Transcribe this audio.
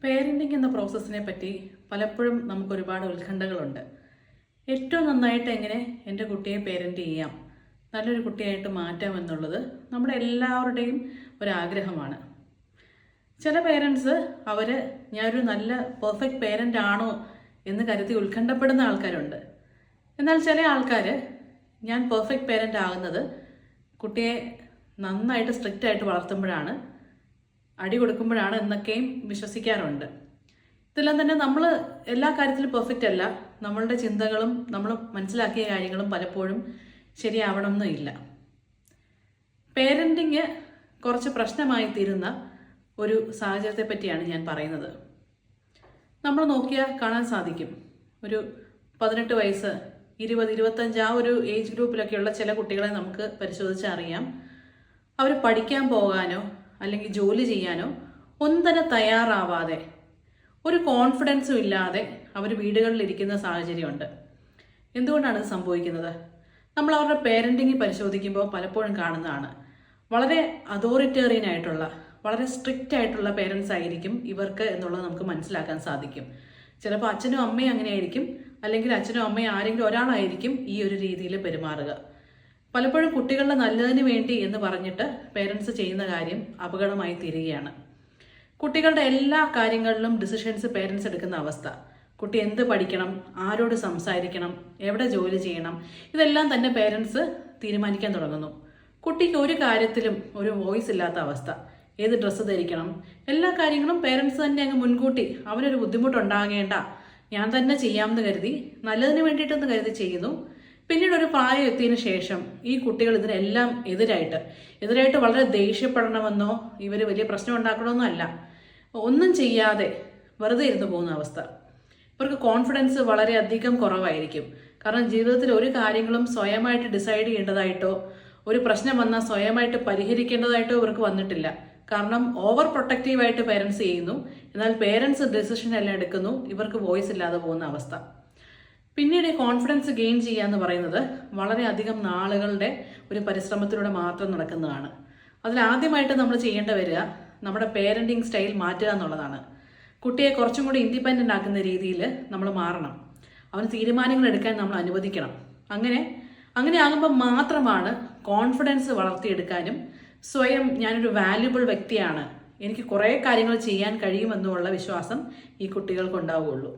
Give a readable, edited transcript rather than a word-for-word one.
Parenting എന്ന പ്രോസസ്സിനെ പറ്റി പലപ്പോഴും നമുക്ക് ഒരുപാട് ഉത്കണ്ഠകളുണ്ട്. ഏറ്റവും നന്നായിട്ട് എങ്ങനെ എൻ്റെ കുട്ടിയെ പേരൻറ്റ് ചെയ്യാം, നല്ലൊരു കുട്ടിയായിട്ട് മാറ്റാം എന്നുള്ളത് നമ്മുടെ എല്ലാവരുടെയും ഒരാഗ്രഹമാണ്. ചില പേരൻസ് ഞാനൊരു നല്ല പെർഫെക്റ്റ് പേരൻ്റ് ആണോ എന്ന് കരുതി ഉത്കണ്ഠപ്പെടുന്ന ആൾക്കാരുണ്ട്. എന്നാൽ ചില ആൾക്കാർ ഞാൻ പെർഫെക്റ്റ് പേരൻ്റ് ആകുന്നത് കുട്ടിയെ നന്നായിട്ട് സ്ട്രിക്റ്റ് ആയിട്ട് വളർത്തുമ്പോഴാണ്, അടി കൊടുക്കുമ്പോഴാണ് എന്നൊക്കെയും വിശ്വസിക്കാറുണ്ട്. ഇതെല്ലാം തന്നെ നമ്മൾ എല്ലാ കാര്യത്തിലും പെർഫെക്റ്റ് അല്ല. നമ്മളുടെ ചിന്തകളും നമ്മൾ മനസ്സിലാക്കിയ കാര്യങ്ങളും പലപ്പോഴും ശരിയാവണമെന്നില്ല. പേരൻറ്റിങ് കുറച്ച് പ്രശ്നമായി തീരുന്ന ഒരു സാഹചര്യത്തെ പറ്റിയാണ് ഞാൻ പറയുന്നത്. നമ്മൾ നോക്കിയാൽ കാണാൻ സാധിക്കും, ഒരു 18 വയസ്സ് 20, 25 ആ ഒരു ഏജ് ഗ്രൂപ്പിലൊക്കെയുള്ള ചില കുട്ടികളെ നമുക്ക് പരിശോധിച്ചാൽ അറിയാം, അവർ പഠിക്കാൻ പോകാനോ അല്ലെങ്കിൽ ജോലി ചെയ്യാനോ ഒന്നും തന്നെ തയ്യാറാവാതെ, ഒരു കോൺഫിഡൻസും ഇല്ലാതെ അവർ വീടുകളിലിരിക്കുന്ന സാഹചര്യമുണ്ട്. എന്തുകൊണ്ടാണ് ഇത് സംഭവിക്കുന്നത്? നമ്മൾ അവരുടെ പേരൻറ്റിങ് പരിശോധിക്കുമ്പോൾ പലപ്പോഴും കാണുന്നതാണ്, വളരെ അതോറിറ്റേറിയൻ ആയിട്ടുള്ള, വളരെ സ്ട്രിക്റ്റ് ആയിട്ടുള്ള പേരൻസ് ആയിരിക്കും ഇവർക്ക് എന്നുള്ളത് നമുക്ക് മനസ്സിലാക്കാൻ സാധിക്കും. ചിലപ്പോൾ അച്ഛനും അമ്മയും അങ്ങനെ ആയിരിക്കും, അല്ലെങ്കിൽ അച്ഛനും അമ്മയും ആരെങ്കിലും ഒരാളായിരിക്കും ഈ ഒരു രീതിയിൽ പെരുമാറുക. പലപ്പോഴും കുട്ടികളുടെ നല്ലതിന് വേണ്ടി എന്ന് പറഞ്ഞിട്ട് പേരൻസ് ചെയ്യുന്ന കാര്യം അപകടമായി തീരുകയാണ്. കുട്ടികളുടെ എല്ലാ കാര്യങ്ങളിലും ഡിസിഷൻസ് പേരൻസ് എടുക്കുന്ന അവസ്ഥ. കുട്ടി എന്ത് പഠിക്കണം, ആരോട് സംസാരിക്കണം, എവിടെ ജോലി ചെയ്യണം, ഇതെല്ലാം തന്നെ പേരൻസ് തീരുമാനിക്കാൻ തുടങ്ങുന്നു. കുട്ടിക്ക് ഒരു കാര്യത്തിലും ഒരു വോയിസ് ഇല്ലാത്ത അവസ്ഥ. ഏത് ഡ്രസ്സ് ധരിക്കണം, എല്ലാ കാര്യങ്ങളും പേരൻസ് തന്നെ അങ്ങ് മുൻകൂട്ടി അവനൊരു ബുദ്ധിമുട്ടുണ്ടാകേണ്ട, ഞാൻ തന്നെ ചെയ്യാമെന്ന് കരുതി, നല്ലതിന് വേണ്ടിയിട്ടെന്ന് കരുതി ചെയ്യുന്നു. പിന്നീട് ഒരു പ്രായം എത്തിയതിനു ശേഷം ഈ കുട്ടികൾ ഇതിനെല്ലാം എതിരായിട്ട് വളരെ ദേഷ്യപ്പെടണമെന്നോ ഇവർ വലിയ പ്രശ്നം ഉണ്ടാക്കണമെന്നോ അല്ല, ഒന്നും ചെയ്യാതെ വെറുതെ ഇരുന്ന് പോകുന്ന അവസ്ഥ. ഇവർക്ക് കോൺഫിഡൻസ് വളരെയധികം കുറവായിരിക്കും. കാരണം ജീവിതത്തിൽ ഒരു കാര്യങ്ങളും സ്വയമായിട്ട് ഡിസൈഡ് ചെയ്യേണ്ടതായിട്ടോ, ഒരു പ്രശ്നം വന്നാൽ സ്വയമായിട്ട് പരിഹരിക്കേണ്ടതായിട്ടോ ഇവർക്ക് വന്നിട്ടില്ല. കാരണം ഓവർ പ്രൊട്ടക്റ്റീവായിട്ട് പേരൻസ് ചെയ്യുന്നു, എന്നാൽ പേരൻസ് ഡിസിഷൻ എല്ലാം എടുക്കുന്നു, ഇവർക്ക് വോയിസ് ഇല്ലാതെ പോകുന്ന അവസ്ഥ. പിന്നീട് കോൺഫിഡൻസ് ഗെയിൻ ചെയ്യുക എന്ന് പറയുന്നത് വളരെയധികം നാളുകളുടെ ഒരു പരിശ്രമത്തിലൂടെ മാത്രം നടക്കുന്നതാണ്. അതിലാദ്യമായിട്ട് നമ്മൾ ചെയ്യേണ്ടി വരിക നമ്മുടെ പേരൻറ്റിങ് സ്റ്റൈൽ മാറ്റുക എന്നുള്ളതാണ്. കുട്ടിയെ കുറച്ചും കൂടി ഇൻഡിപെൻഡൻ്റ് ആക്കുന്ന രീതിയിൽ നമ്മൾ മാറണം. അവന് തീരുമാനങ്ങൾ എടുക്കാൻ നമ്മൾ അനുവദിക്കണം. അങ്ങനെ ആകുമ്പോൾ മാത്രമാണ് കോൺഫിഡൻസ് വളർത്തിയെടുക്കാനും സ്വയം ഞാനൊരു വാല്യുബിൾ വ്യക്തിയാണ്, എനിക്ക് കുറേ കാര്യങ്ങൾ ചെയ്യാൻ കഴിയുമെന്നുള്ള വിശ്വാസം ഈ കുട്ടികൾക്ക് ഉണ്ടാവുകയുള്ളൂ.